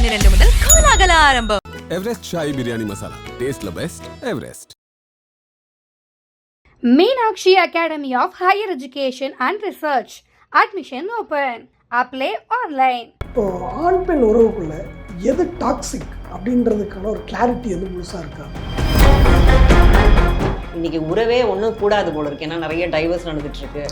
12 முதல் கோலாகல ஆரம்பம். எவரெஸ்ட் ஷாஹி பிரியாணி மசாலா, டேஸ்ட்ல best Everest. Meenakshi Academy of Higher Education and Research. Admission open. Apply online. இப்போ ஆண் பெண் உறவுக்குள்ள எது டாக்ஸிக் அப்படின்றதுக்கான ஒரு கிளாரிட்டி வந்து முழுசாக இருக்கா? இன்னைக்கு உறவே ஒன்றும் கூடாது போல இருக்கு. ஏன்னா நிறைய டைவர்ஸ் நடந்துட்டு இருக்கு.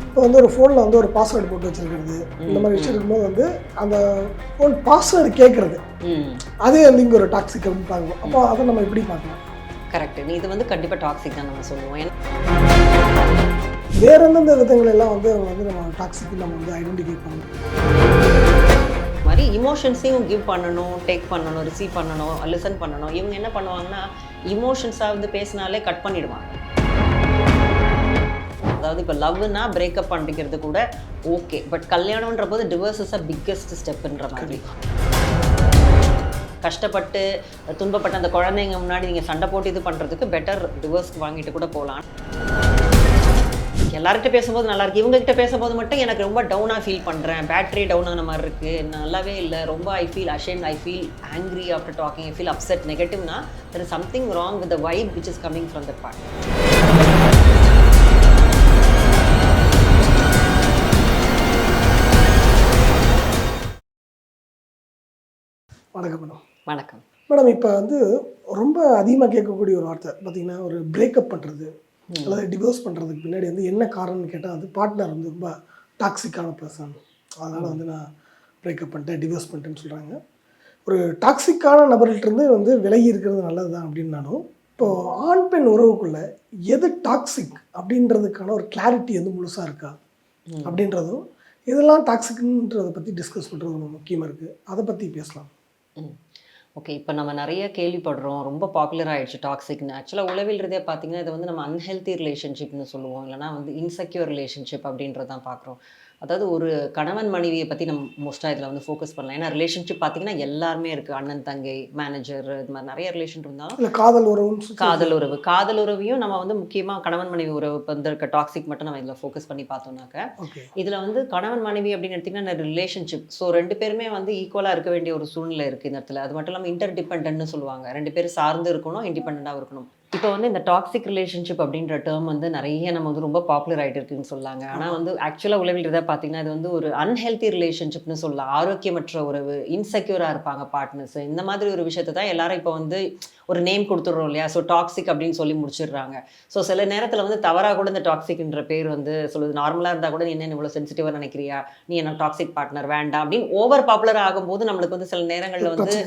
இப்போ வந்து ஒரு ஃபோனில் வந்து ஒரு பாஸ்வேர்டு போட்டு வச்சிருக்கிறது, இந்த மாதிரி விஷயம் இருக்கும்போது வந்து அந்த ஃபோன் பாஸ்வேர்டு கேட்குறது, அதே வந்து இங்கே ஒரு டாக்ஸிக் அப்படின்னு பார்க்கணும். அப்போ அதை நம்ம எப்படி பார்க்கலாம்? கரெக்ட். இது வந்து கண்டிப்பாக டாக்ஸிக் தான் நம்ம சொல்லுவோம். ஏன்னா வேற எந்தெந்த விதங்கள் எல்லாம் வந்து நம்ம டாக்ஸிக் நம்ம வந்து ஐடென்டிஃபை பண்ணணும். மாதிரி இமோஷன்ஸையும் கிவ் பண்ணணும், டேக் பண்ணணும், ரிசீவ் பண்ணணும், லிசன் பண்ணணும். இவங்க என்ன பண்ணுவாங்கன்னா இமோஷன்ஸாக வந்து பேசினாலே கட் பண்ணிடுவாங்க. அதாவது இப்போ லவ்னா பிரேக்கப் பண்ணிக்கிறது கூட ஓகே, பட் கல்யாணம்ன்ற போது டிவோர்ஸ் இஸ் அ பிக்கெஸ்ட் ஸ்டெப்புன்ற மாதிரி. கஷ்டப்பட்டு துன்பப்பட்ட அந்த குழந்தைங்க முன்னாடி நீங்கள் சண்டை போட்டு இது பண்ணுறதுக்கு பெட்டர் டிவோர்ஸ்க்கு வாங்கிட்டு கூட போகலாம். எல்லார்கிட்ட பேசும்போது நல்லா இருக்குது, இவங்ககிட்ட பேசும்போது மட்டும் எனக்கு ரொம்ப டவுனாக ஃபீல் பண்ணுறேன், பேட்டரி டவுன் ஆன மாதிரி இருக்குது, நல்லாவே இல்லை, ரொம்ப I feel ashamed, I feel angry after talking, I feel upset, நெகட்டிவ்னா there is something wrong with the vibe which is coming from the part. வணக்கம் மேடம். வணக்கம் மேடம், இப்போ வந்து ரொம்ப அதிகமாக கேட்கக்கூடிய ஒரு வார்த்தை பார்த்தீங்கன்னா ஒரு பிரேக்கப் பண்ணுறது அல்லது டிவோர்ஸ் பண்ணுறதுக்கு பின்னாடி வந்து என்ன காரணம்னு கேட்டால் வந்து பார்ட்னர் வந்து ரொம்ப டாக்ஸிக்கான பர்சன், அதனால் வந்து நான் பிரேக்கப் பண்ணிட்டேன், டிவோர்ஸ் பண்ணிட்டேன்னு சொல்கிறாங்க. ஒரு டாக்ஸிக்கான நபர்கிட்டருந்து வந்து விலகி இருக்கிறது நல்லது தான் அப்படின்னாலும், இப்போது ஆண் பெண் உறவுக்குள்ளே எது டாக்ஸிக் அப்படின்றதுக்கான ஒரு கிளாரிட்டி வந்து முழுசாக இருக்கா அப்படின்றதும், இதெல்லாம் டாக்ஸிக்ன்றதை பற்றி டிஸ்கஸ் பண்ணுறது ரொம்ப முக்கியமாக இருக்குது. அதை பற்றி பேசலாம். ஓகே. இப்போ நம்ம நிறைய கேள்விப்படுறோம், ரொம்ப பாப்புலர் ஆகிடுச்சு டாக்ஸிக்னு. ஆக்சுவலாக உளவில் ரீதியாக பார்த்தீங்கன்னா இதை வந்து நம்ம அன்ஹெல்தி ரிலேஷன்ஷிப்னு சொல்லுவோம், இல்லைனா வந்து இன்செக்யூர் ரிலேஷன்ஷிப் அப்படின்றதான் பார்க்குறோம். அதாவது ஒரு கணவன் மனைவியை பற்றி நம்ம மோஸ்ட்டாக இதில் வந்து ஃபோக்கஸ் பண்ணலாம். ஏன்னா ரிலேஷன்ஷிப் பார்த்தீங்கன்னா எல்லாருமே இருக்குது, அண்ணன் தங்கை, மேனேஜர், இது மாதிரி நிறைய ரிலேஷன் இருந்தாலும் இல்லை காதல் உறவு, காதல் உறவையும் நம்ம வந்து முக்கியமாக கணவன் மனைவி உறவு வந்து இருக்க டாக்ஸிக் மட்டும் நம்ம இதில் ஃபோக்கஸ் பண்ணி பார்த்தோம்னாக்க, இதில் வந்து கணவன் மனைவி அப்படின்னு எடுத்திங்கன்னா ரிலேஷன்ஷிப். ஸோ ரெண்டு பேருமே வந்து ஈக்குவலாக இருக்க வேண்டிய ஒரு சூழ்நிலை இருக்குது இந்த இடத்துல. அது மட்டும் இல்லாமல் இன்டர் டிபெண்டன்ட்னு சொல்லுவாங்க, ரெண்டு பேரும் சார்ந்து இருக்கணும், இண்டிபெண்டாக இருக்கணும். இப்போ வந்து இந்த டாக்ஸிக் ரிலேஷன்ஷிப் அப்படின்ற டேர்ம் வந்து நிறைய நம்ம வந்து ரொம்ப பாப்புலர் ஆகிட்டு இருக்குன்னு சொல்லாங்க. ஆனால் வந்து ஆக்சுவலாக உளவில் இதை பார்த்தீங்கன்னா இது வந்து ஒரு அன்ஹெல்தி ரிலேஷன்ஷிப்னு சொல்லலாம். ஆரோக்கியமற்ற உறவு, இன்செக்யூராக இருப்பாங்க பார்ட்னர்ஸ், இந்த மாதிரி ஒரு விஷயத்தை தான் எல்லாரும் இப்போ வந்து ஒரு நேம் கொடுத்துட்றோம் இல்லையா. ஸோ டாக்ஸிக் அப்படின்னு சொல்லி முடிச்சிடுறாங்க. ஸோ சில நேரத்தில் வந்து தவறாக கூட இந்த டாக்ஸிக்ன்ற பேர் வந்து சொல்லுது. நார்மலாக இருந்தால் கூட நீ என்ன இவ்வளோ சென்சிட்டிவாக நினைக்கிறியா, நீ என்ன டாக்ஸிக் பார்ட்னர் வேண்டாம் அப்படின்னு ஓவர் பாப்புலர் ஆகும்போது நம்மளுக்கு வந்து சில நேரங்களில் வந்து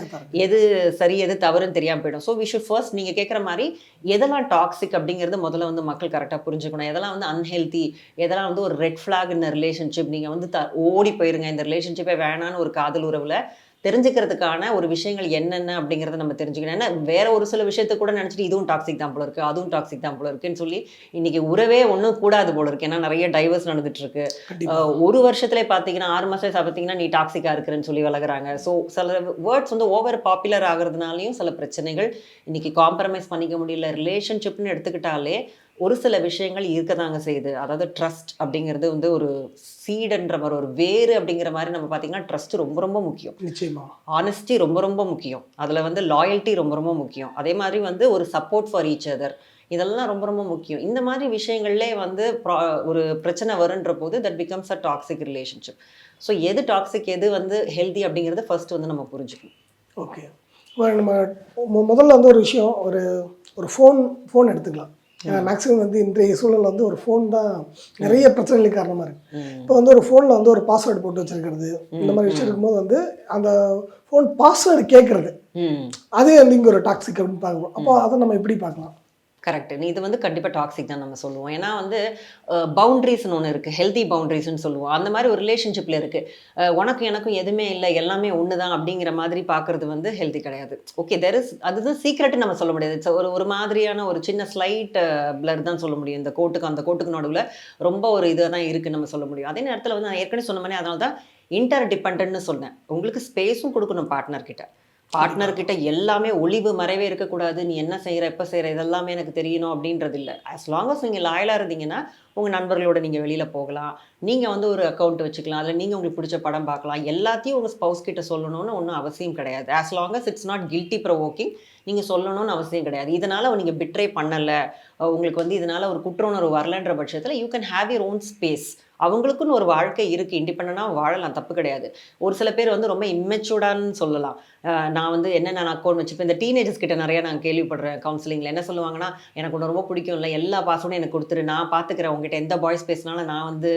எது சரி எது தவறுன்னு தெரியாமல் போயிடும். ஸோ வி ஷுட் ஃபர்ஸ்ட் நீங்கள் கேட்குற மாதிரி எதெல்லாம் டாக்ஸிக் அப்படிங்கிறது முதல்ல வந்து மக்கள் கரெக்டாக புரிஞ்சுக்கணும். எதெல்லாம் வந்து அன்ஹெல்தி, எதெல்லாம் வந்து ஒரு ரெட் ஃப்ளாக் இந்த ரிலேஷன்ஷிப், நீங்கள் வந்து ஓடி போயிருங்க, இந்த ரிலேஷன்ஷிப்பே வேணான்னு ஒரு காதல் உறவில் தெரிஞ்சுக்கிறதுக்கான ஒரு விஷயங்கள் என்னென்ன அப்படிங்கிறத நம்ம தெரிஞ்சுக்கணும். ஏன்னா வேற ஒரு சில விஷயத்த கூட நினச்சிட்டு இதுவும் டாக்ஸிக் தான் போல இருக்கு, அதுவும் டாக்ஸிக் தான் போல இருக்குன்னு சொல்லி இன்னைக்கு உறவே ஒன்றும் கூடாது போல இருக்கு. ஏன்னா நிறைய டைவர்ஸ் நடந்துட்டு இருக்கு. ஒரு வருஷத்துல பார்த்தீங்கன்னா 6 மாசம் பார்த்தீங்கன்னா நீ டாக்ஸிக்கா இருக்கிறேன்னு சொல்லி வளர்க்குறாங்க. ஸோ சில வேர்ட்ஸ் வந்து ஓவர் பாப்புலர் ஆகுறதுனாலையும் சில பிரச்சனைகள் இன்னைக்கு காம்ப்ரமைஸ் பண்ணிக்க முடியல. ரிலேஷன்ஷிப்னு எடுத்துக்கிட்டாலே ஒரு சில விஷயங்கள் இருக்கதாங்க செய்யுது. அதாவது ட்ரஸ்ட் அப்படிங்கிறது வந்து ஒரு சீடுன்ற மாதிரி, ஒரு வேறு அப்படிங்கிற மாதிரி நம்ம பார்த்தீங்கன்னா ட்ரஸ்ட் ரொம்ப ரொம்ப முக்கியம். நிச்சயமா ஆனஸ்டி ரொம்ப ரொம்ப முக்கியம். அதில் வந்து லாயல்ட்டி ரொம்ப ரொம்ப முக்கியம். அதே மாதிரி வந்து ஒரு சப்போர்ட் ஃபார் ஈச் அதர், இதெல்லாம் ரொம்ப ரொம்ப முக்கியம். இந்த மாதிரி விஷயங்கள்லே வந்து ஒரு பிரச்சனை வருன்ற போது that becomes a toxic relationship. So எது டாக்ஸிக் எது வந்து ஹெல்தி அப்படிங்கிறத ஃபர்ஸ்ட் வந்து நம்ம புரிஞ்சுக்கணும். ஓகே. நம்ம முதல்ல வந்து ஒரு விஷயம், ஒரு ஃபோன் எடுத்துக்கலாம். மேக்ஸிமம் வந்து இன்றைய சூழலில் வந்து ஒரு ஃபோன் தான் நிறைய பிரச்சனைகளுக்கு காரணமாக இருக்குது. இப்போ வந்து ஒரு ஃபோனில் வந்து ஒரு பாஸ்வேர்டு போட்டு வச்சுருக்கிறது, இந்த மாதிரி விஷயம் இருக்கும்போது வந்து அந்த ஃபோன் பாஸ்வேர்டு கேட்குறது, அதே வந்து இங்கே ஒரு டாக்ஸிக் அப்படின்னு பார்க்கணும். அப்போ அதை நம்ம எப்படி பார்க்கலாம்? கரெக்ட். இது வந்து கண்டிப்பாக டாக்ஸிக் தான் நம்ம சொல்லுவோம். ஏன்னா வந்து பவுண்ட்ரிஸ்னு ஒன்று இருக்குது, ஹெல்தி பவுண்ட்ரிஸ்ன்னு சொல்லுவோம். அந்த மாதிரி ஒரு ரிலேஷன்ஷிப்பில் இருக்குது. உனக்கு எனக்கும் எதுவுமே இல்லை, எல்லாமே ஒன்று தான் அப்படிங்கிற மாதிரி பார்க்குறது வந்து ஹெல்தி கிடையாது. ஓகே, அதுதான் சீக்ரெட்னு நம்ம சொல்ல முடியாது. ஒரு மாதிரியான ஒரு சின்ன ஸ்லைட் பிளர் தான் சொல்ல முடியும். இந்த கோட்டுக்கு அந்த கோட்டுக்கு நடுவில் ரொம்ப ஒரு இதாக தான் இருக்குன்னு நம்ம சொல்ல முடியும். அதே நேரத்தில் வந்து நான் ஏற்கனவே சொன்ன மாதிரி அதனால தான் இன்டர் டிபெண்டன்ட்னு சொன்னேன். உங்களுக்கு ஸ்பேஸும் கொடுக்கணும் பார்ட்னர்கிட்ட எல்லாமே ஒளிவு மறைவே இருக்கக்கூடாது. நீ என்ன செய்கிற, எப்போ செய்கிற, இதெல்லாமே எனக்கு தெரியணும் அப்படின்றது இல்லை. ஆஸ் லாங் அஸ் நீங்கள் லாயலாக இருந்தீங்கன்னா உங்கள் நண்பர்களோட நீங்கள் வெளியில் போகலாம், நீங்கள் வந்து ஒரு அக்கௌண்ட் வச்சுக்கலாம், அதில் நீங்கள் உங்களுக்கு பிடிச்ச படம் பார்க்கலாம். எல்லாத்தையும் உங்கள் ஸ்பவுஸ் கிட்ட சொல்லணும்னு ஒன்றும் அவசியம் கிடையாது. As long as it's not guilty provoking. நீங்கள் சொல்லணும்னு அவசியம் கிடையாது. இதனால் நீங்கள் பிட்ரே பண்ணலை, உங்களுக்கு வந்து இதனால் ஒரு குற்ற உணர்வு வரலன்ற பட்சத்தில் you can have your own space. அவங்களுக்குன்னு ஒரு வாழ்க்கை இருக்குது, இண்டிபெண்டாக வாழலாம், தப்பு கிடையாது. ஒரு சில பேர் வந்து ரொம்ப இம்மெச்சூர்டான்னு சொல்லலாம். நான் வந்து நான் அக்கௌண்ட் வச்சுப்பேன். இந்த டீனேஜர்ஸ் கிட்ட நிறையா நான் கேள்விப்படுறேன் கவுன்சிலிங்கில். என்ன சொல்லுவாங்கன்னா, எனக்கு ஒன்று ரொம்ப பிடிக்கும் இல்லை, எல்லா பாஸ்வேர்டும் எனக்கு கொடுத்துரு, நான் பார்த்துக்கிறேன், உங்ககிட்ட எந்த பாய்ஸ் பேசினாலும் நான் வந்து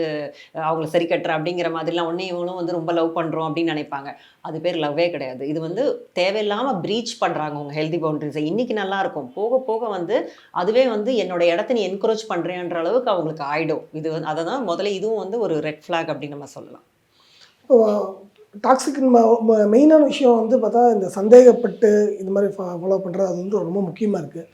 அவங்கள சரி கட்டுறேன் அப்படிங்கிற மாதிரிலாம். ஒன்றே இவங்களும் வந்து ரொம்ப லவ் பண்ணுறோம் அப்படின்னு நினைப்பாங்க. அது பேர் லவ்வே கிடையாது. இது வந்து தேவையில்லாமல் ப்ரீச் பண்ணுறாங்க உங்கள் ஹெல்தி பவுண்டரிஸை. இன்றைக்கி நல்லாயிருக்கும், போக போக வந்து அதுவே வந்து என்னோட இடத்த நீ என்கரேஜ் பண்ணுறேன்ற அளவுக்கு அவங்களுக்கு ஆகிடும். இது வந்து அதை தான் முதல்ல இதுவும் வந்து ஒரு ரெட் ஃப்ளாக் அப்படின்னு நம்ம சொல்லலாம். டாக்ஸிக் மெயினான விஷயம் வந்து பார்த்தா இந்த சந்தேகப்பட்டு இது மாதிரி ஃபாலோ பண்ணுறது அது வந்து ரொம்ப முக்கியமாக இருக்குது.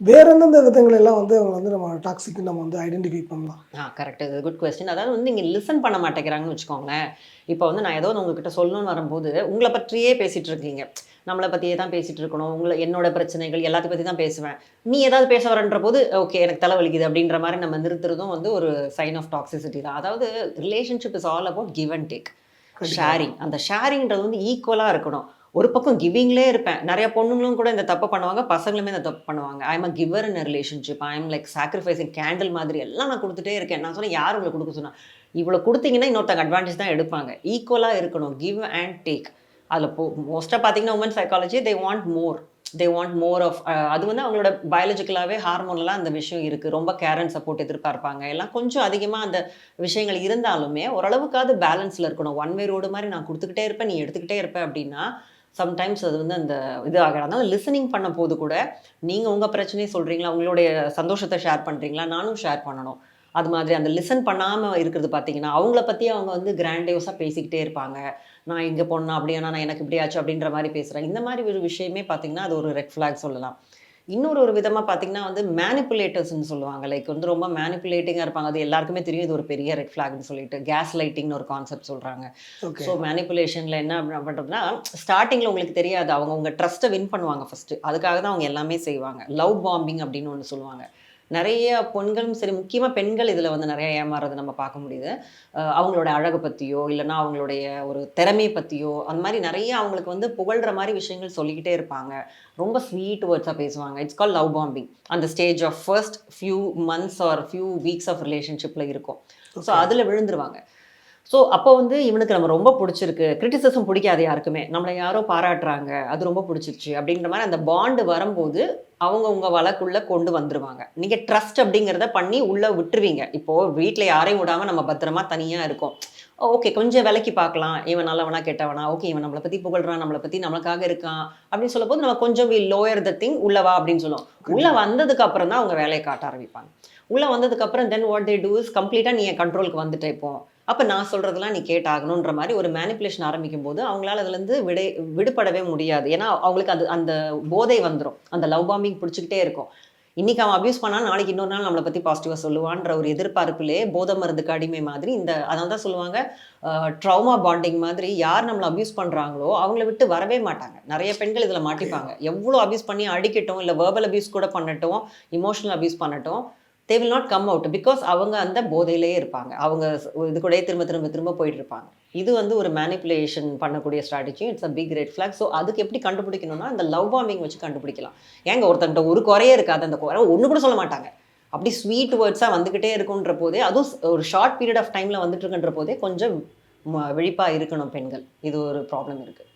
வேற எந்தெந்த விதங்கள் எல்லாம் வந்து அவங்க வந்து நம்ம டாக்ஸிக் நம்ம வந்து ஐடென்டிஃபை பண்ணலாம்? கரெக்ட், இது குட் கொஸ்டின். அதாவது வந்து இங்கே லிசன் பண்ண மாட்டேங்கிறாங்கன்னு வச்சுக்கோங்களேன். இப்போ வந்து நான் ஏதோ உங்ககிட்ட சொல்லணும்னு வரும்போது உங்களை பற்றியே பேசிகிட்டு இருக்கீங்க, நம்மளை பற்றியே தான் பேசிகிட்டு இருக்கணும், என்னோட பிரச்சனைகள் எல்லாத்தையும் பற்றி தான் பேசுவேன், நீ ஏதாவது பேச வரன்ற போது ஓகே எனக்கு தலைவலிக்குது அப்படின்ற மாதிரி நம்ம நிறுத்துறதும் வந்து ஒரு சைன் ஆஃப் டாக்ஸிசிட்டி தான். அதாவது relationship is all about give and take, sharing. அந்த ஷேரிங்கிறது வந்து ஈக்குவலாக இருக்கணும். ஒரு பக்கம் கிவிங்லேயே இருப்பேன். நிறைய பொண்ணுங்களும் கூட இந்த தப்பு பண்ணுவாங்க, பசங்களுமே இந்த தப்பு பண்ணுவாங்க. I am a giver in a relationship, I am like sacrificing candle மாதிரி எல்லாம் நான் கொடுத்துட்டே இருக்கேன். நான் சொன்னேன், யார் உங்களை கொடுக்க சொன்னா? இவ்வளோ கொடுத்தீங்கன்னா இன்னொருத்தங்க அட்வான்டேஜ் தான் எடுப்பாங்க. ஈக்குவலாக இருக்கணும், கிவ் அண்ட் டேக். அதில் மோஸ்ட்டாக பார்த்தீங்கன்னா woman psychology they want more of. அது வந்து அவங்களோட பயாலஜிக்கலாகவே ஹார்மோனலாக அந்த விஷயம் இருக்குது. ரொம்ப கேர் அண்ட் சப்போர்ட் எதிர்பார்ப்பாங்க. எல்லாம் கொஞ்சம் அதிகமாக அந்த விஷயங்கள் இருந்தாலுமே ஓரளவுக்காவது பேலன்ஸில் இருக்கணும். ஒன் வே ரோடு மாதிரி நான் கொடுத்துக்கிட்டே இருப்பேன், நீ எடுத்துக்கிட்டே இருப்பேன் அப்படின்னா சம்டைம்ஸ் அது வந்து அந்த இது ஆகிடும். அதனால் லிசனிங் பண்ண போது கூட நீங்கள் உங்கள் பிரச்சனையை சொல்கிறீங்களா, உங்களுடைய சந்தோஷத்தை ஷேர் பண்ணுறீங்களா, நானும் ஷேர் பண்ணணும். அது மாதிரி அந்த லிசன் பண்ணாமல் இருக்கிறது பார்த்தீங்கன்னா அவங்கள பற்றி அவங்க வந்து கிராண்டியோஸாக பேசிக்கிட்டே இருப்பாங்க. நான் இங்கே போனேன் அப்படியானா, நான் எனக்கு இப்படி ஆச்சு அப்படின்ற மாதிரி பேசுகிறேன். இந்த மாதிரி ஒரு விஷயமே பார்த்தீங்கன்னா அது ஒரு ரெட் ஃப்ளாக் சொல்லலாம். இன்னொரு விதமாக பார்த்தீங்கன்னா வந்து மேனிப்புலேட்டர்ஸ்ன்னு சொல்லுவாங்க. லைக் வந்து ரொம்ப மேனிப்புலேட்டிங்காக இருப்பாங்க. அது எல்லாருக்குமே தெரியும், இது ஒரு பெரிய ரெட் ஃப்ளாக்னு சொல்லிட்டு. கேஸ் லைட்டிங்னு ஒரு கான்செப்ட் சொல்கிறாங்க. ஸோ மேனிப்புலேஷனில் என்ன பண்ணுறதுனா, ஸ்டார்டிங்கில் உங்களுக்கு தெரியாது, அவங்க உங்கள் ட்ரஸ்ட்டை வின் பண்ணுவாங்க ஃபஸ்ட்டு. அதுக்காக தான் அவங்க எல்லாமே செய்வாங்க. லவ் பாம்பிங் அப்படின்னு ஒன்று சொல்லுவாங்க. நிறைய பெண்களும் சரி, முக்கியமாக பெண்கள் இதில் வந்து நிறைய ஏமாறுறது நம்ம பார்க்க முடியுது. அவங்களோட அழகை பற்றியோ இல்லைனா அவங்களுடைய ஒரு திறமையை பற்றியோ அந்த மாதிரி நிறைய அவங்களுக்கு வந்து புகழ்கிற மாதிரி விஷயங்கள் சொல்லிக்கிட்டே இருப்பாங்க. ரொம்ப ஸ்வீட் வேர்ட்ஸாக பேசுவாங்க. It's call love bombing. அந்த stage of first few months or few weeks of ரிலேஷன்ஷிப்பில் இருக்கும். ஸோ அதில் விழுந்துருவாங்க. ஸோ அப்போ வந்து இவனுக்கு நம்ம ரொம்ப பிடிச்சிருக்கு, கிரிட்டிசிசம் பிடிக்காது யாருக்குமே, நம்மளை யாரோ பாராட்டுறாங்க, அது ரொம்ப பிடிச்சிருச்சு அப்படின்ற மாதிரி அந்த பாண்டு வரும்போது அவங்க உங்கள் வழக்குள்ளே கொண்டு வந்துருவாங்க. நீங்கள் ட்ரஸ்ட் அப்படிங்கிறத பண்ணி உள்ளே விட்டுருவீங்க. இப்போது வீட்டில் யாரையும் விடாமல் நம்ம பத்திரமா தனியாக இருக்கோம். ஓகே, கொஞ்சம் விலைக்கு பார்க்கலாம், இவன் நல்லவனா கெட்டவனா, ஓகே இவன் நம்மளை பற்றி புகழ்றான், நம்மளை பற்றி நம்மளுக்காக இருக்கான் அப்படின்னு சொல்லும் போது நம்ம கொஞ்சம் லோயர் த திங், உள்ளவா அப்படின்னு சொல்லுவோம். உள்ளே வந்ததுக்கு அப்புறம் தான் அவங்க வேலையை காட்ட ஆரம்பிப்பாங்க. உள்ளே வந்ததுக்கப்புறம் then what they do is கம்ப்ளீட்டாக நீ என் கண்ட்ரோலுக்கு வந்துட்டே இப்போ, அப்போ நான் சொல்கிறதெல்லாம் நீ கேட்டாகணுன்ற மாதிரி ஒரு மேனிப்புலேஷன் ஆரம்பிக்கும் போது அவங்களால அதுலேருந்து விடுபடவே முடியாது. ஏன்னா அவங்களுக்கு அந்த போதை வந்துடும், அந்த லவ் பாம்பிங் பிடிச்சிக்கிட்டே இருக்கும். இன்றைக்கி அவன் அப்யூஸ் பண்ணால் நாளைக்கு இன்னொரு நாள் நம்மளை பற்றி பாசிட்டிவாக சொல்லுவான்ற ஒரு எதிர்பார்ப்பிலே போதை மருந்துக்கு அடிமை மாதிரி அதான் தான் சொல்லுவாங்க ட்ராமா பாண்டிங் மாதிரி. யார் நம்மளை அப்யூஸ் பண்ணுறாங்களோ அவங்கள விட்டு வரவே மாட்டாங்க. நிறைய பெண்கள் இதில் மாட்டிப்பாங்க. எவ்வளோ அப்யூஸ் பண்ணி அடிக்கட்டும், இல்லை வேர்பல் அப்யூஸ் கூட பண்ணட்டும், இமோஷனல் அப்யூஸ் பண்ணட்டும், they will not come out because அவங்க அந்த போதையிலேயே இருப்பாங்க. அவங்க இது கூட திரும்ப போயிட்டு இருப்பாங்க. இது வந்து ஒரு மேனிப்புலேஷன் பண்ணக்கூடிய strategy. It's a big red flag. So அதுக்கு எப்படி கண்டுபிடிக்கணும்னா இந்த லவ் பாம்பிங் வச்சு கண்டுபிடிக்கலாம். ஏங்க ஒருத்தங்கிட்ட ஒரு குறையே இருக்காது, அந்த குறை ஒன்று கூட சொல்ல மாட்டாங்க, அப்படி ஸ்வீட் வேர்ட்ஸாக வந்துக்கிட்டே இருக்குன்ற போதே, அதுவும் ஒரு ஷார்ட் பீரியட் ஆஃப் டைமில் வந்துட்டு இருக்குன்ற போதே கொஞ்சம் விழிப்பாக இருக்கணும் பெண்கள். இது ஒரு ப்ராப்ளம் இருக்குது.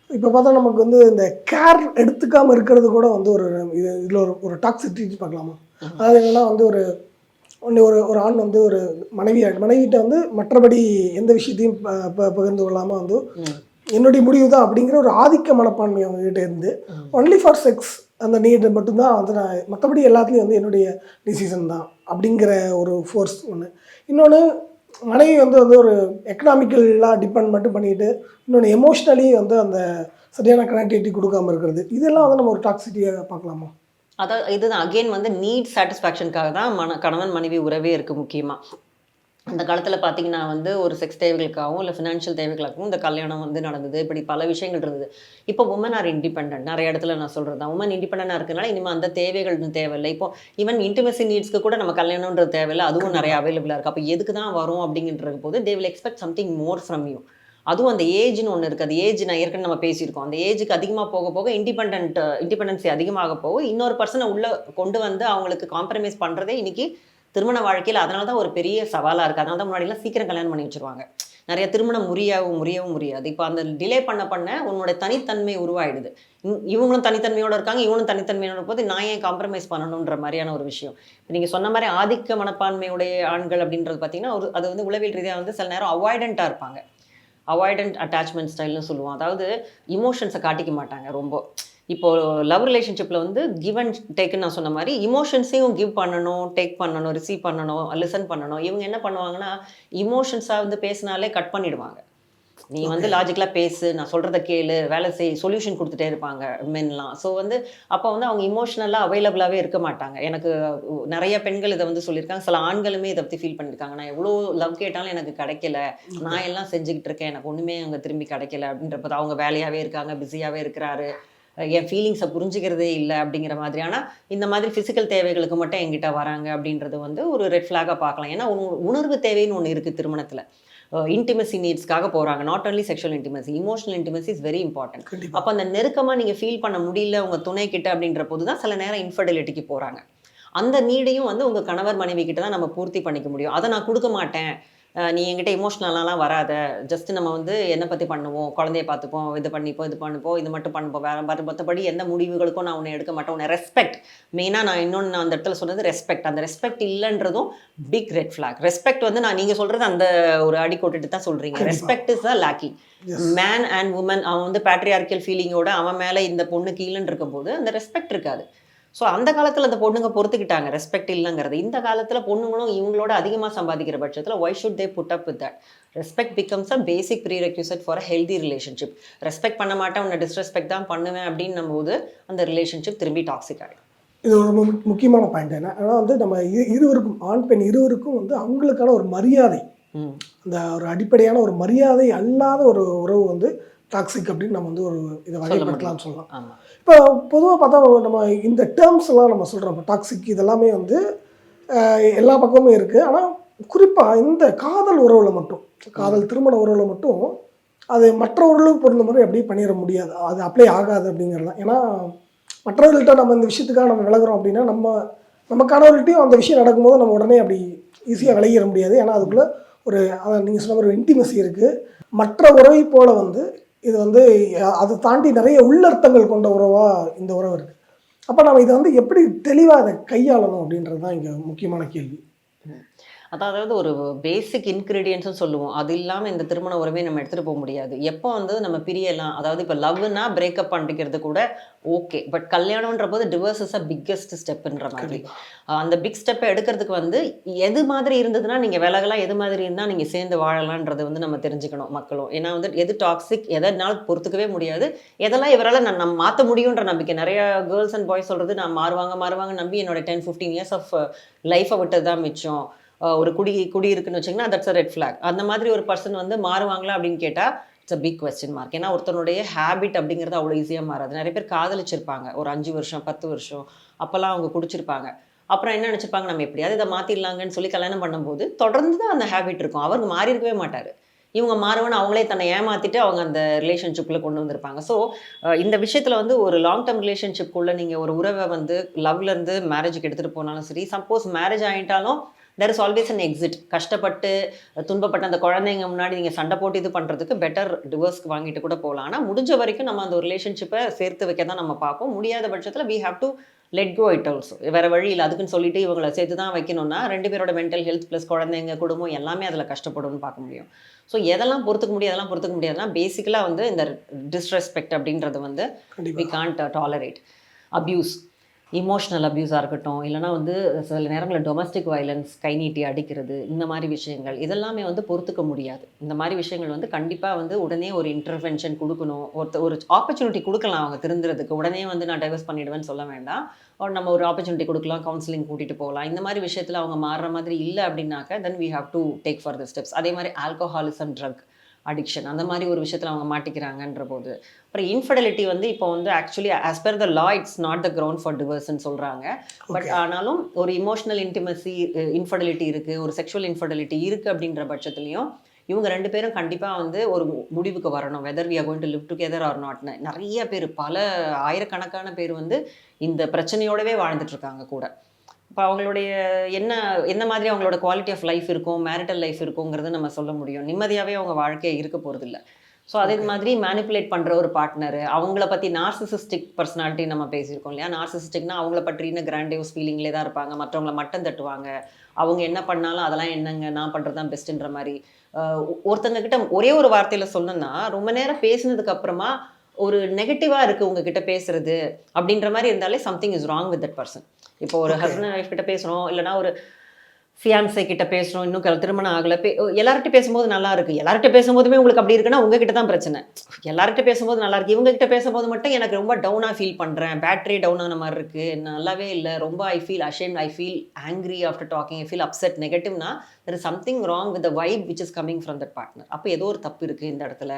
இப்போ பார்த்தா நமக்கு வந்து இந்த கேர் எடுத்துக்காமல் இருக்கிறது கூட வந்து ஒரு இதில் ஒரு டாக்ஸிசிட்டி பார்க்கலாமா? அதாவது என்னென்னா வந்து ஒரு ஆண் வந்து ஒரு மனைவிட்ட வந்து மற்றபடி எந்த விஷயத்தையும் பகிர்ந்து கொள்ளாமல் வந்து என்னுடைய முடிவு தான் அப்படிங்கிற ஒரு ஆதிக்க மனப்பான்மை அவங்ககிட்ட இருந்து ஒன்லி ஃபார் செக்ஸ் அந்த நீடு மட்டும்தான் வந்து நான், மற்றபடி எல்லாத்துலேயும் வந்து என்னுடைய டிசிஷன் தான் அப்படிங்கிற ஒரு ஃபோர்ஸ் ஒன்று. இன்னொன்று மனைவி வந்து ஒரு எக்கனாமிக்கலாக டிபெண்ட் மட்டும் பண்ணிட்டு இன்னொன்று எமோஷ்னலி வந்து அந்த சரியான கனெக்டிவிட்டி கொடுக்காமல் இருக்கிறது, இதெல்லாம் வந்து நம்ம ஒரு டாக்ஸிட்டியாக பார்க்கலாமா? அதாவது இதுதான் அகெயின் வந்து நீட் சாட்டிஸ்ஃபேக்ஷனுக்காக தான் கணவன் மனைவி உறவே இருக்குது முக்கியமாக. அந்த காலத்தில் பார்த்தீங்கன்னா வந்து ஒரு செக்ஸ் தேவைகளுக்காகவும் இல்லை ஃபினான்ஷியல் தேவைகளுக்காகவும் இந்த கல்யாணம் வந்து நடந்தது. இப்படி பல விஷயங்கள் இருந்தது. இப்போ உமன் ஆர் இண்டிபெண்ட். நிறைய இடத்துல நான் சொல்கிறது தான், உமன் இண்டிபெண்டாக இருக்கனால இனிமேல் அந்த தேவைகள் தேவையில்லை. இப்போ ஈவன் இன்டிமசி நீட்ஸ்க்கு கூட நம்ம கல்யாணம்ன்றது தேவையில்லை, அதுவும் நிறைய அவைலபிளாக இருக்குது. அப்போ எதுக்கு தான் வரும் அப்படிங்கிற போது they will expect something more from you. அதுவும் அந்த ஏஜ்னு ஒன்று இருக்குது. அந்த ஏஜ் நான் ஏற்கனவே நம்ம பேசியிருக்கோம். அந்த ஏஜுக்கு அதிகமாக போக போக இண்டிபெண்டன்சி அதிகமாக போக இன்னொரு பர்சனை உள்ளே கொண்டு வந்து அவங்களுக்கு காம்ப்ரமைஸ் பண்ணுறதே இன்னைக்கு திருமண வாழ்க்கையில் அதனால தான் ஒரு பெரிய சவாலாக இருக்குது. அதனால தான் முன்னாடிலாம் சீக்கிரம் கல்யாணம் பண்ணி வச்சுருவாங்க. நிறைய திருமணம் முடியவும் முடியாது. இப்போ அந்த டிலே பண்ண உன்னோட தனித்தன்மை உருவாயிடுது. இவங்களும் தனித்தன்மையோடு இருக்காங்க, இவங்களும் தனித்தன்மையோட போது நான் ஏன் காம்ப்ரமைஸ் பண்ணணுன்ற மாதிரியான ஒரு விஷயம். இப்போ நீங்கள் சொன்ன மாதிரி ஆதிக்க மனப்பான்மையுடைய ஆண்கள் அப்படின்றது பார்த்தீங்கன்னா அது வந்து உளவியல் ரீதியாக வந்து சில நேரம் அவாய்டண்ட்டாக இருப்பாங்க. அவாய்டன்ட் அட்டாச்மெண்ட் ஸ்டைல்னு சொல்லுவோம். அதாவது இமோஷன்ஸை காட்டிக்க மாட்டாங்க ரொம்ப. இப்போது லவ் ரிலேஷன்ஷிப்பில் வந்து கிவ் அண்ட் டேக்குன்னு நான் சொன்ன மாதிரி இமோஷன்ஸையும் கிவ் பண்ணணும், டேக் பண்ணணும், ரிசீவ் பண்ணணும், லிசன் பண்ணணும். இவங்க என்ன பண்ணுவாங்கன்னா இமோஷன்ஸாக வந்து பேசினாலே கட் பண்ணிடுவாங்க. நீ வந்து லாஜிக்கலாக பேசு, நான் சொல்கிறத கேளு, வேலை செய், சொல்யூஷன் கொடுத்துட்டே இருப்பாங்க மென்லாம். ஸோ வந்து அப்போ வந்து அவங்க இமோஷனலாக அவைலபிளாகவே இருக்க மாட்டாங்க. எனக்கு நிறைய பெண்கள் இதை வந்து சொல்லியிருக்காங்க, சில ஆண்களுமே இதை பற்றி ஃபீல் பண்ணியிருக்காங்க. நான் எவ்வளோ லவ் கேட்டாலும் எனக்கு கிடைக்கல, நான் எல்லாம் செஞ்சுக்கிட்டு இருக்கேன், எனக்கு ஒன்றுமே அங்கே திரும்பி கிடைக்கல அப்படின்றப்ப அவங்க வேலையாகவே இருக்காங்க, பிஸியாகவே இருக்கிறாரு, என் ஃபீலிங்ஸை புரிஞ்சுக்கிறதே இல்லை அப்படிங்கிற மாதிரியான இந்த மாதிரி ஃபிசிக்கல் தேவைகளுக்கு மட்டும் என்கிட்ட வராங்க அப்படின்றது வந்து ஒரு ரெட் ஃப்ளாகாக பார்க்கலாம். ஏன்னா உணர்வு தேவைன்னு ஒன்று இருக்குது திருமணத்தில். இன்டிமசி நீட்ஸ்க்காக போகிறாங்க. Not only sexual intimacy, emotional intimacy is very important. அப்போ அந்த நெருக்கமாக நீங்கள் ஃபீல் பண்ண முடியல உங்கள் துணை கிட்ட அப்படின்ற போது தான் சில நேரம் இன்ஃபர்டிலிட்டிக்கு போகிறாங்க. அந்த நீடையும் வந்து உங்கள் கணவர் மனைவி கிட்ட தான் நம்ம பூர்த்தி பண்ணிக்க முடியும். அதை நான் கொடுக்க மாட்டேன், நீ என்கிட்ட இமோஷ்னலாலாம் வராத, ஜஸ்ட் நம்ம வந்து என்னை பற்றி பண்ணுவோம், குழந்தைய பார்த்துப்போம், இது பண்ணிப்போம், இது மட்டும் பண்ணுப்போம், வேறு மற்றபடி எந்த முடிவுகளுக்கும் நான் உன்னை எடுக்க மாட்டேன், உன்னை ரெஸ்பெக்ட். மெயினாக நான் இன்னொன்று அந்த இடத்துல சொன்னது ரெஸ்பெக்ட். அந்த ரெஸ்பெக்ட் இல்லைன்றதும் பிக் ரெட் ஃப்ளாக். ரெஸ்பெக்ட் வந்து நீங்கள் சொல்கிறது அந்த ஒரு அடி கொட்டுட்டு தான் சொல்கிறீங்க. Respect is a lacking. Man and woman அவன் வந்து பேட்ரியார்க்கியல் ஃபீலிங்கோட அவன் மேலே இந்த பொண்ணு கீழன்னு இருக்கும்போது அந்த ரெஸ்பெக்ட் இருக்காது. ஸோ அந்த காலத்தில் அந்த பொண்ணுங்க பொறுத்துக்கிட்டாங்க ரெஸ்பெக்ட் இல்லைங்கிறது. இந்த காலத்தில் பொண்ணுங்களும் இவங்களோட அதிகமாக சம்பாதிக்கிற பட்சத்தில் why should they put up with that? Respect becomes a basic prerequisite for a healthy relationship. Respect பண்ண மாட்டேன், உன்னை டிஸ்ரெஸ்பெக்ட் தான் பண்ணுவேன் அப்படின்னும் போது அந்த ரிலேஷன்ஷிப் திரும்பி டாக்ஸிக் ஆகிடும். இது ஒரு முக்கியமான பாயிண்ட். என்ன ஆனால் வந்து நம்ம இருவருக்கும், ஆண் பெண் இருவருக்கும் வந்து அவங்களுக்கான ஒரு மரியாதை, அந்த ஒரு அடிப்படையான ஒரு மரியாதை அல்லாத ஒரு உறவு வந்து டாக்ஸிக் அப்படின்னு நம்ம வந்து ஒரு இதை வகைப்படுத்தலாம்னு சொல்லலாம். இப்போ பொதுவாக பார்த்தா நம்ம இந்த டேர்ம்ஸ்லாம் நம்ம சொல்கிறோம், இப்போ டாக்ஸிக் இதெல்லாமே வந்து எல்லா பக்கமும் இருக்குது. ஆனால் குறிப்பாக இந்த காதல் உறவில் மட்டும், காதல் திருமண உறவில் மட்டும் அது மற்றவர்களுக்கு பொருந்த மாதிரி அப்படியே பண்ணிட முடியாது, அது அப்ளை ஆகாது அப்படிங்கிறது தான். ஏன்னா மற்றவர்கள்ட்ட நம்ம இந்த விஷயத்துக்காக நம்ம விலகிறோம் அப்படின்னா நம்ம கணவர்கள்ட்டையும் அந்த விஷயம் நடக்கும்போது நம்ம உடனே அப்படி ஈஸியாக விலகிட முடியாது. ஏன்னா அதுக்குள்ளே ஒரு நீங்கள் சொன்ன மாதிரி ஒரு இன்டிமசி இருக்குது. மற்ற உறவை போல் வந்து இது வந்து அதை தாண்டி நிறைய உள்ளர்த்தங்கள் கொண்ட உறவாக இந்த உறவு இருக்குது. அப்போ நம்ம இதை வந்து எப்படி தெளிவாக அதை கையாளணும் அப்படின்றது தான் இங்கே முக்கியமான கேள்வி. அதாவது ஒரு பேசிக் இன்க்ரீடியன்ட்ஸ்னு சொல்லுவோம், அது இல்லாமல் இந்த திருமண உறவை நம்ம எடுத்துகிட்டு போக முடியாது. எப்போ வந்து நம்ம பிரியலாம், அதாவது இப்போ லவ்னா பிரேக்கப் பண்ணிக்கிறது கூட ஓகே, பட் கல்யாணம்ன்ற போது டிவோர்ஸ் இஸ் அ பிக்கஸ்ட் ஸ்டெப்புன்ற மாதிரி. அந்த பிக் ஸ்டெப்பை எடுக்கிறதுக்கு வந்து எது மாதிரி இருந்ததுன்னா நீங்கள் விலகலாம், எது மாதிரி இருந்தால் நீங்கள் சேர்ந்து வாழலான்றது வந்து நம்ம தெரிஞ்சுக்கணும் மக்களும். ஏன்னா வந்து எது டாக்ஸிக், எதனால பொறுத்துக்கவே முடியாது, எதெல்லாம் இவரால் நம்ம மாற்ற முடியுன்ற நம்பிக்கை. நிறைய கேர்ள்ஸ் அண்ட் பாய்ஸ் சொல்கிறது நான் மாறுவாங்க நம்பி என்னோட 10-15 இயர்ஸ் ஆஃப் லைஃப்பை விட்டது தான் மிச்சம். ஒரு குடி இருக்குன்னு வச்சிங்கன்னா தட்ஸ் அ ரெட் ஃப்ளாக். அந்த மாதிரி ஒரு பர்சன் வந்து மாறுவாங்களா அப்படின்னு கேட்டால் it's a big question mark. ஏன்னா ஒருத்தனுடைய ஹேபிட் அப்படிங்கிறது அவ்வளோ ஈஸியாக மாறாது. நிறைய பேர் காதலிச்சிருப்பாங்க ஒரு 5 வருஷம் 10 வருஷம், அப்போல்லாம் அவங்க குடிச்சிருப்பாங்க. அப்புறம் என்ன நினச்சிருப்பாங்க, நம்ம எப்படியாவது இதை மாற்றிடலாங்கன்னு சொல்லி கல்யாணம் பண்ணும்போது தொடர்ந்து தான் அந்த ஹேபிட் இருக்கும். அவருக்கு மாறி இருக்கவே மாட்டார். இவங்க மாறுவன்னு அவங்களே தன்னை ஏமாற்றிட்டு அவங்க அந்த ரிலேஷன்ஷிப்பில் கொண்டு வந்திருப்பாங்க. ஸோ இந்த விஷயத்தில் வந்து ஒரு லாங் டேர்ம் ரிலேஷன்ஷிப்குள்ளே நீங்கள் ஒரு உறவை வந்து லவ்லேருந்து மேரேஜுக்கு எடுத்துகிட்டு போனாலும் சரி, சப்போஸ் மேரேஜ் ஆகிட்டாலும் there is always an exit. கஷ்டப்பட்டு துன்பப்பட்ட அந்த குழந்தைங்க முன்னாடி நீங்கள் சண்டை போட்டு இது பண்ணுறதுக்கு பெட்டர் டிவோர்ஸ்க்கு வாங்கிட்டு கூட போகலாம். ஆனால் முடிஞ்ச வரைக்கும் நம்ம அந்த ஒரு ரிலேஷன்ஷிப்பை சேர்த்து வைக்க தான் நம்ம பார்ப்போம். முடியாத பட்சத்தில் we have to let go it also. வேறு வழி இல்லை. அதுக்குன்னு சொல்லிட்டு இவங்களை சேர்த்து தான் வைக்கணும்னா 2 பேரோட மென்டல் ஹெல்த் ப்ளஸ் குழந்தைங்க குடும்பம் எல்லாமே அதில் கஷ்டப்படும்னு பார்க்க முடியும். ஸோ எதெல்லாம் பொறுத்துக்க முடியாது, அதெல்லாம் பொறுத்துக்க முடியாதுன்னா பேசிக்கலாக வந்து இந்த டிஸ்ரெஸ்பெக்ட் அப்படின்றது வந்து we can't tolerate. Abuse, emotional அப்யூஸாக இருக்கட்டும், இல்லைனா வந்து சில நேரங்களில் டொமஸ்டிக் வயலன்ஸ், கை நீட்டி அடிக்கிறது, இந்த மாதிரி விஷயங்கள் இதெல்லாமே வந்து பொறுத்துக்க முடியாது. இந்த மாதிரி விஷயங்கள் வந்து கண்டிப்பாக வந்து உடனே ஒரு இன்டர்வென்ஷன் கொடுக்கணும். ஒரு ஆப்பர்ச்சுனிட்டி கொடுக்கலாம் அவங்க திருந்துறதுக்கு. உடனே வந்து நான் டைவர்ஸ் பண்ணிடுவேன்னு சொல்ல வேண்டாம். நம்ம ஒரு ஆப்பர்ச்சுனிட்டி கொடுக்கலாம், கவுன்சிலிங் கூட்டிகிட்டு போகலாம். இந்த மாதிரி விஷயத்தில் அவங்க மாறுற மாதிரி இல்லை அப்படின்னாக்க தென் we have to take further steps. அதே மாதிரி ஆல்கஹாலிசம், ட்ரக் அடிக்ஷன் அந்த மாதிரி ஒரு விஷயத்தில் அவங்க மாட்டிக்கிறாங்கன்ற போது, அப்புறம் இன்ஃபெர்டிலிட்டி வந்து இப்போ வந்து actually as per the law it's not the ground for டிவர்ஸ்ன்னு சொல்கிறாங்க. பட் ஆனாலும் ஒரு இமோஷனல் இன்டிமசி இன்ஃபெர்டிலிட்டி இருக்குது, ஒரு செக்ஷுவல் இன்ஃபெர்டிலிட்டி இருக்குது அப்படின்ற பட்சத்துலையும் இவங்க 2 பேரும் கண்டிப்பாக வந்து ஒரு முடிவுக்கு வரணும். Whether we are going to live together or நாட்னு. நிறைய பேர், பல ஆயிரக்கணக்கான பேர் வந்து இந்த பிரச்சனையோடவே வாழ்ந்துட்டு இருக்காங்க கூட. இப்போ அவங்களுடைய என்ன மாதிரி அவங்களோட குவாலிட்டி ஆஃப் லைஃப் இருக்கும், மேரிட்டல் லைஃப் இருக்குங்கிறது நம்ம சொல்ல முடியும். நிம்மதியாகவே அவங்க வாழ்க்கையை இருக்க போகிறதில்ல. ஸோ அதே மாதிரி மேனிப்புலேட் பண்ணுற ஒரு பார்ட்னர், அவங்கள பற்றி நார்சிசிஸ்டிக் பர்சனாலிட்டி நம்ம பேசியிருக்கோம் இல்லையா. நார்சிசிஸ்டிக்னா அவங்கள பற்றின கிராண்டியோஸ் ஃபீலிங்லே தான் இருப்பாங்க, மற்றவங்கள மட்டம் தட்டுவாங்க, அவங்க என்ன பண்ணாலும் அதெல்லாம் என்னங்க நான் பண்ணுறது தான் பெஸ்ட்டுன்ற மாதிரி. ஒருத்தங்க கிட்ட ஒரே ஒரு வார்த்தையில் சொல்லணும்னா, ரொம்ப நேரம் பேசினதுக்கு அப்புறமா ஒரு நெகட்டிவாக இருக்குது உங்ககிட்ட பேசுறது அப்படின்ற மாதிரி இருந்தாலே something is wrong with that person. இப்போ ஒரு ஹஸ்பண்ட் அண்ட் ஒய்ஃப் கிட்ட பேசுகிறோம், இல்லைனா ஒரு ஃபியான்சே கிட்ட பேசுகிறோம், இன்னும் திருமணம் ஆகலை, எல்லார்கிட்ட பேசும்போது நல்லா இருக்குது. எல்லார்கிட்ட பேசும்போதுமே உங்களுக்கு அப்படி இருக்குன்னா உங்ககிட்ட தான் பிரச்சனை. எல்லார்கிட்ட பேசும்போது நல்லா இருக்குது, இவங்ககிட்ட பேசும்போது மட்டும் எனக்கு ரொம்ப டவுனாக ஃபீல் பண்ணுறேன், பேட்டரி டவுன் ஆன மாதிரி இருக்குது, நல்லாவே இல்லை, ரொம்ப I feel ashamed, I feel angry after talking, I feel upset, நெகட்டிவ்னா there is something wrong with the vibe which is coming from that partner. அப்போ ஏதோ ஒரு தப்பு இருக்குது இந்த இடத்துல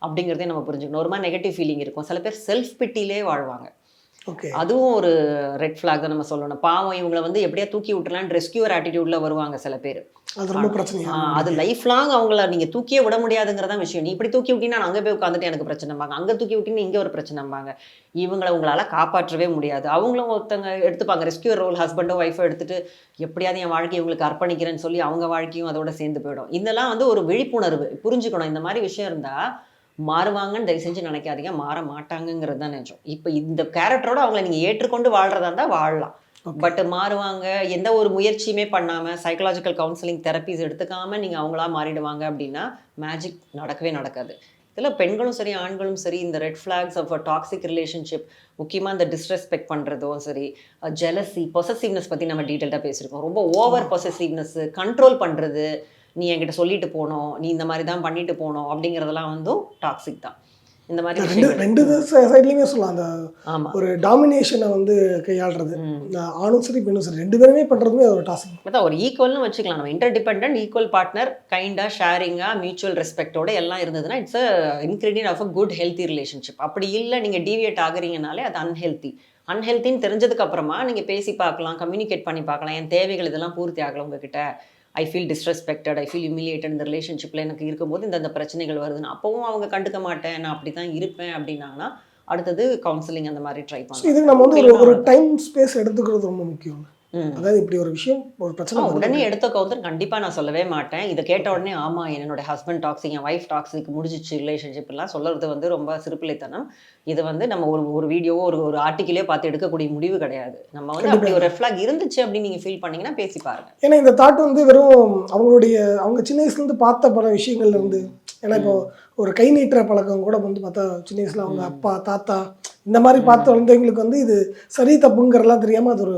அப்படிங்கிறதே நம்ம புரிஞ்சுக்கணும். ஒரு மாதிரி நெகட்டிவ் ஃபீலிங் இருக்கும். சில பேர் செல்ஃப் பிட்டிலே வாழ்வாங்க. அதுவும் ஒரு ரெட் ஃபிளாக் தான் நம்ம சொல்லணும். பாவம் இவங்களை வந்து எப்படியா தூக்கி விட்டுலான்னு ரெஸ்கியூர் ஆட்டிடியூட்ல வருவாங்க சில பேர். அது லைஃப் லாங் அவங்கள நீங்க தூக்கியே விட முடியாதுங்கிறதா விஷயம். நீ இப்படி தூக்கி விட்டீங்கன்னா அங்கே போய் உட்காந்துட்டு எனக்கு பிரச்சனைப்பாங்க, அங்கே தூக்கி விட்டீங்கன்னா இங்கே ஒரு பிரச்சனைப்பாங்க. இவங்களை உங்களால காப்பாற்றவே முடியாது. அவங்களும் ஒருத்தங்க எடுத்துப்பாங்க ரெஸ்கியூர் ரோல், ஹஸ்பண்டோ ஒய்ஃபோ எடுத்துட்டு எப்படியாவது என் வாழ்க்கையை இவங்களுக்கு அர்ப்பணிக்கிறேன்னு சொல்லி அவங்க வாழ்க்கையும் அதோட சேர்ந்து போயிடும். இதெல்லாம் வந்து ஒரு விழிப்புணர்வு புரிஞ்சுக்கணும். இந்த மாதிரி விஷயம் இருந்தா மாறுவாங்கன்னு தயவு செஞ்சு நினைக்காதீங்க, மாற மாட்டாங்கிறது தான் நிஜம். இப்போ இந்த கேரக்டரோட அவங்களை நீங்கள் ஏற்றுக்கொண்டு வாழ்றதா இருந்தால் வாழலாம். பட் மாறுவாங்க, எந்த ஒரு முயற்சியுமே பண்ணாமல், சைக்கலாஜிக்கல் கவுன்சிலிங் தெரப்பீஸ் எடுத்துக்காமல் நீங்கள் அவங்களா மாறிடுவாங்க அப்படின்னா மேஜிக் நடக்கவே நடக்காது. இதில் பெண்களும் சரி ஆண்களும் சரி இந்த red flags of a toxic relationship, முக்கியமாக இந்த டிஸ்ரெஸ்பெக்ட் பண்ணுறதும் சரி, ஜெலசி, பொசசிவ்னஸ் பற்றி நம்ம டீட்டெயில்டாக பேசியிருக்கோம். ரொம்ப ஓவர் பொசசிவ்னஸ், கண்ட்ரோல் பண்ணுறது, நீ என்கிட்ட சொல்லிட்டு போனோம், நீ இந்த மாதிரி தான் பண்ணிட்டு போனோம் அப்படிங்கிறதெல்லாம் வந்து டாக்ஸிக் தான். இந்த மாதிரி ரெண்டு சைட்லையுமே சொல்லலாம். அந்த ஒரு டாமினேஷனை வந்து கையாளுறது, ஆணும் சரி பெண்ணும் சரி 2 பேருமே பண்ணுறதுமே ஒரு டாஸ்க். அதான் ஒரு ஈக்குவல்னு வச்சுக்கலாம். நம்ம இன்டர்டிபெண்டன்ட், ஈக்குவல் பார்ட்னர், கைண்டாக, ஷேரிங்காக, மியூச்சுவல் ரெஸ்பெக்டோட எல்லாம் இருந்ததுன்னா it's a ingredient of a good healthy relationship. அப்படி இல்லை, நீங்கள் டீவியேட் ஆகுறீங்கனாலே அது அன்ஹெல்த்தின்னு தெரிஞ்சதுக்கு அப்புறமா நீங்கள் பேசி பார்க்கலாம், கம்யூனிகேட் பண்ணி பார்க்கலாம். என் தேவைகள் இதெல்லாம் பூர்த்தி ஆகலை உங்ககிட்ட, I feel disrespected, I feel humiliated, இந்த ரிலேஷன்ஷிப்பில் எனக்கு இருக்கும்போது இந்த பிரச்சனைகள் வருதுன்னு அப்பவும் அவங்க கண்டுக்க மாட்டேன், நான் அப்படி தான் இருப்பேன் அப்படின்னாங்கன்னா அடுத்தது கவுன்சிலிங் அந்த மாதிரி ட்ரை பண்ணலாம். இதுக்கு நம்ம வந்து ஒரு டைம் ஸ்பேஸ் எடுத்துக்கிறது ரொம்ப முக்கியம். அதாவது இப்படி ஒரு விஷயம், ஒரு பிரச்சனை உடனே எடுத்த கவுண்டர் கண்டிப்பாக நான் சொல்லவே மாட்டேன். இதை கேட்ட உடனே ஆமாம் என்னோட ஹஸ்பண்ட் டாக்ஸிக், என் ஒய்ஃப் டாக்ஸிக், முடிஞ்சிச்சு ரிலேஷன்ஷிப் எல்லாம் சொல்கிறது வந்து ரொம்ப சிறுபிள்ளைத்தனம். இது வந்து நம்ம ஒரு வீடியோவோ ஒரு ஆர்டிக்கிளே பார்த்து எடுக்கக்கூடிய முடிவு கிடையாது. நம்ம வந்து அப்படி ஒரு ரெட் ஃபிளாக் இருந்துச்சு அப்படின்னு நீங்கள் ஃபீல் பண்ணீங்கன்னா பேசி பாருங்க. ஏன்னா இந்த தாட் வந்து வெறும் அவங்க சின்ன வயசுலேருந்து பார்த்த பல விஷயங்கள்ல இருந்து, ஏன்னா இப்போ ஒரு கை நீட்டுற பழக்கம் கூட வந்து பார்த்தா சின்ன வயசுல அவங்க அப்பா தாத்தா இந்த மாதிரி பார்த்து வந்தவங்களுக்கு வந்து இது சரி தப்புங்கிறதெல்லாம் தெரியாம அது ஒரு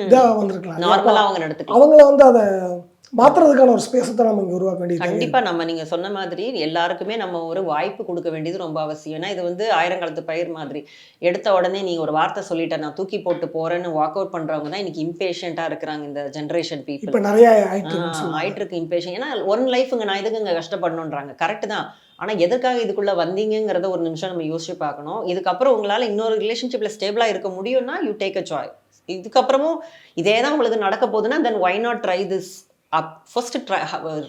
இதாக வந்திருக்கலாம். நார்மலா அவங்க நடத்துக்கலாம். அவங்கள வந்து அதை மாற்றுறதுக்கான ஒரு ஸ்பேஸை தான் நம்ம இங்கே உருவாக்க வேண்டியது. கண்டிப்பாக நம்ம நீங்கள் சொன்ன மாதிரி எல்லாருக்குமே நம்ம ஒரு வாய்ப்பு கொடுக்க வேண்டியது ரொம்ப அவசியம். ஏன்னா இது வந்து ஆயிரங்காலத்து பயிர் மாதிரி. எடுத்த உடனே நீங்கள் ஒரு வார்த்தை சொல்லிட்டேன் நான் தூக்கி போட்டு போகிறேன்னு வாக் அவுட் பண்ணுறவங்க தான் இன்னைக்கு இம்பேஷண்ட்டாக இருக்கிறாங்க இந்த ஜென்ரேஷன் பீப்புள். இப்போ நிறைய ஆயிட்டு இருக்கு இம்பேஷன். ஏன்னா ஒன் லைஃபுங்க நான் இதுக்கு இங்கே கஷ்டப்படணுன்றாங்க. கரெக்டு தான். ஆனால் எதுக்காக இதுக்குள்ளே வந்தீங்கிறத ஒரு நிமிஷம் நம்ம யோசிச்சு பார்க்கணும். இதுக்கப்புறம் உங்களால் இன்னொரு ரிலேஷன்ஷிப்பில் ஸ்டேபிளாக இருக்க முடியும்னா யூ டேக் அ சாய்ஸ். இதுக்கப்புறமும் இதே தான் உங்களுக்கு நடக்க போகுதுன்னா then why not try this. First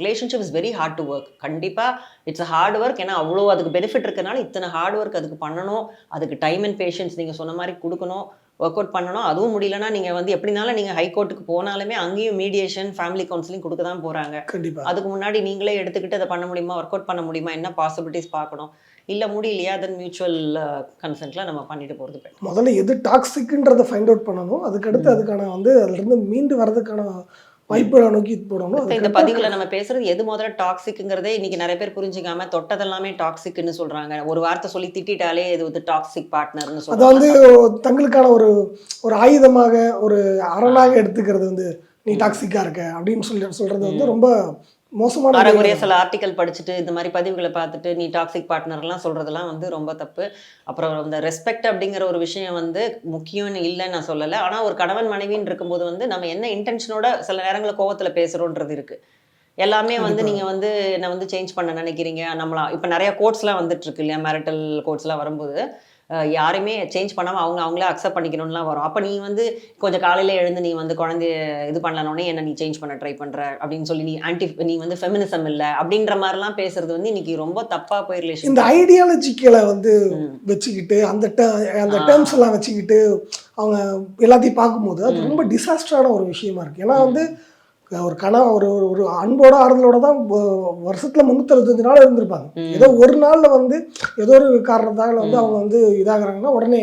relationship is very hard to work. கண்டிப்பாக இட்ஸ் அ ஹார்ட் ஒர்க். ஏன்னா அவ்வளோ அதுக்கு பெனிஃபிட் இருக்கனால இத்தனை ஹார்ட் ஒர்க் அதுக்கு பண்ணணும். அதுக்கு டைம் அண்ட் பேஷன்ஸ் நீங்கள் சொன்ன மாதிரி கொடுக்கணும், ஒர்க் அவுட் பண்ணணும். அதுவும் முடியலன்னா நீங்கள் வந்து எப்படினாலும் நீங்கள் ஹைகோர்ட்டுக்கு போனாலுமே அங்கேயும் மீடியேஷன், ஃபேமிலி கவுன்சிலிங் கொடுக்க தான் போகிறாங்க. அதுக்கு முன்னாடி நீங்களே எடுத்துக்கிட்டு அதை பண்ண முடியுமா, ஒர்க் அவுட் பண்ண முடியுமா, என்ன பாசிபிலிட்டிஸ் பார்க்கணும். இல்லை முடியலையா தென் மியூச்சுவல் கன்சென்ட்ல நம்ம பண்ணிட்டு போகிறது. முதல்ல எது டாக்ஸிக்ன்றதை ஃபைண்ட் அவுட் பண்ணணும். அதுக்கடுத்து அதுக்கான வந்து அதுலேருந்து மீண்டு வர்றதுக்கான வாய்ப்புகளை நோக்கி போடணும். இப்ப இந்த பதிவுல நம்ம பேசுறது எது முதல்ல டாக்ஸிக்ங்கிறதே இன்னைக்கு நிறைய பேர் புரிஞ்சுக்காம தொட்டதெல்லாமே டாக்ஸிக்னு சொல்றாங்க. ஒரு வார்த்தை சொல்லி திட்டாலே இது வந்து டாக்ஸிக் பார்ட்னர்னு சொல்றாங்க. அதாவது தங்களுக்கான ஒரு ஆயுதமாக ஒரு அரணாக எடுத்துக்கிறது வந்து நீ டாக்ஸிக்கா இருக்க அப்படின்னு சொல்றது வந்து ரொம்ப மோசமான அறகுறைய சில ஆர்டிக்கல் படிச்சுட்டு இந்த மாதிரி பதிவுகளை பார்த்துட்டு நீ டாக்ஸிக் பார்ட்னர்லாம் சொல்றதெல்லாம் வந்து ரொம்ப தப்பு. அப்புறம் இந்த ரெஸ்பெக்ட் அப்படிங்கிற ஒரு விஷயம் வந்து முக்கியம்னு இல்லைன்னு நான் சொல்லலை. ஆனால் ஒரு கணவன் மனைவின்னு இருக்கும்போது வந்து நம்ம என்ன இன்டென்ஷனோட சில நேரங்களில் கோவத்தில் பேசுகிறோன்றது இருக்கு. எல்லாமே வந்து நீங்கள் வந்து என்ன வந்து சேஞ்ச் பண்ண நினைக்கிறீங்க நம்மளா இப்போ நிறைய கோட்ஸ்லாம் வந்துட்டு இருக்கு இல்லையா, மேரிட்டல் கோட்ஸ்லாம் வரும்போது யாருமே சேஞ்ச் பண்ணாமல் அவங்களே அக்செப்ட் பண்ணிக்கணும்லாம் வரும். அப்போ நீ வந்து கொஞ்சம் காலையில் எழுந்து நீ வந்து குழந்தைய இது பண்ணலனோடனே என்ன நீ சேஞ்ச் பண்ண ட்ரை பண்ணுற அப்படின்னு சொல்லி நீ வந்து ஃபெமினிசம் இல்லை அப்படின்ற மாதிரிலாம் பேசுறது வந்து இன்னைக்கு ரொம்ப தப்பாக போய் ரிலேஷன். இந்த ஐடியாலஜிக்களை வந்து வச்சுக்கிட்டு அந்த டேர்ம்ஸ் எல்லாம் வச்சுக்கிட்டு அவங்க எல்லாத்தையும் பார்க்கும்போது அது ரொம்ப டிசாஸ்டரான ஒரு விஷயமா இருக்கு. ஏன்னா வந்து ஒரு ஒரு அன்போட ஆறுதலோட தான் வருஷத்துல 365 நாள் இருந்திருப்பாங்க. ஏதோ ஒரு நாள்ல வந்து ஏதோ ஒரு காரணத்தால வந்து அவங்க வந்து இதாகிறாங்கன்னா உடனே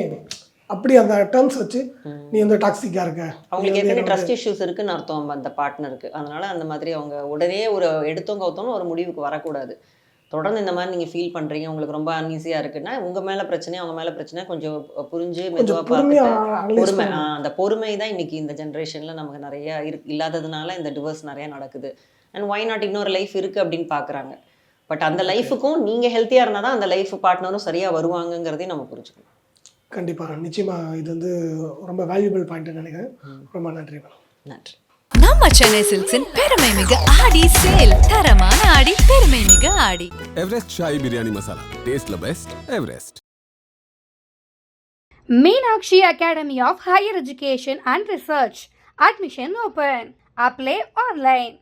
அப்படி அந்த டேர்ம்ஸ் வச்சு நீ வந்து டாக்ஸிக்கா இருக்க, அவங்களுக்கு ஏற்கனவே ட்ரஸ்ட் இஷ்யூஸ் இருக்குன்னு அர்த்தம் அந்த பார்ட்னருக்கு. அதனால அந்த மாதிரி அவங்க உடனே ஒரு எடுத்தோம் கவுத்தோன்னு ஒரு முடிவுக்கு வரக்கூடாது. தொடர்ந்து இந்த மாதிரி நீங்கள் ஃபீல் பண்ணுறீங்க, உங்களுக்கு ரொம்ப அன்ஈஸியாக இருக்குன்னா உங்கள் மேலே பிரச்சனை அவங்க மேலே பிரச்சனை கொஞ்சம் புரிஞ்சு மெதுவாக பார்த்துட்டு பொறுமை, அந்த பொறுமை தான் இன்றைக்கி இந்த ஜென்ரேஷனில் நமக்கு நிறைய இல்லாததுனால இந்த டிவோர்ஸ் நிறையா நடக்குது. அண்ட் ஒய் நாட் இன்னொரு லைஃப் இருக்குது அப்படின்னு பார்க்குறாங்க. பட் அந்த லைஃபுக்கும் நீங்கள் ஹெல்த்தியாக இருந்தால் தான் அந்த லைஃப் பார்ட்னரும் சரியாக வருவாங்கங்கிறதையும் நம்ம புரிஞ்சுக்கணும். கண்டிப்பாக நிச்சயமாக இது வந்து ரொம்ப வேல்யூபிள் பாயிண்ட் நினைக்கிறேன். ரொம்ப நன்றி மேடம். நன்றி. நம்ம சென்னை சில்க்ஸின் பெருமை மிகு ஆடி சேல். தரமான ஆடி, பெருமை மிகு ஆடி. எவரெஸ்ட் ஷாஹி பிரியாணி மசாலா, டேஸ்ட்ல best Everest. Meenakshi Academy of Higher Education and Research. Admission open. Apply online.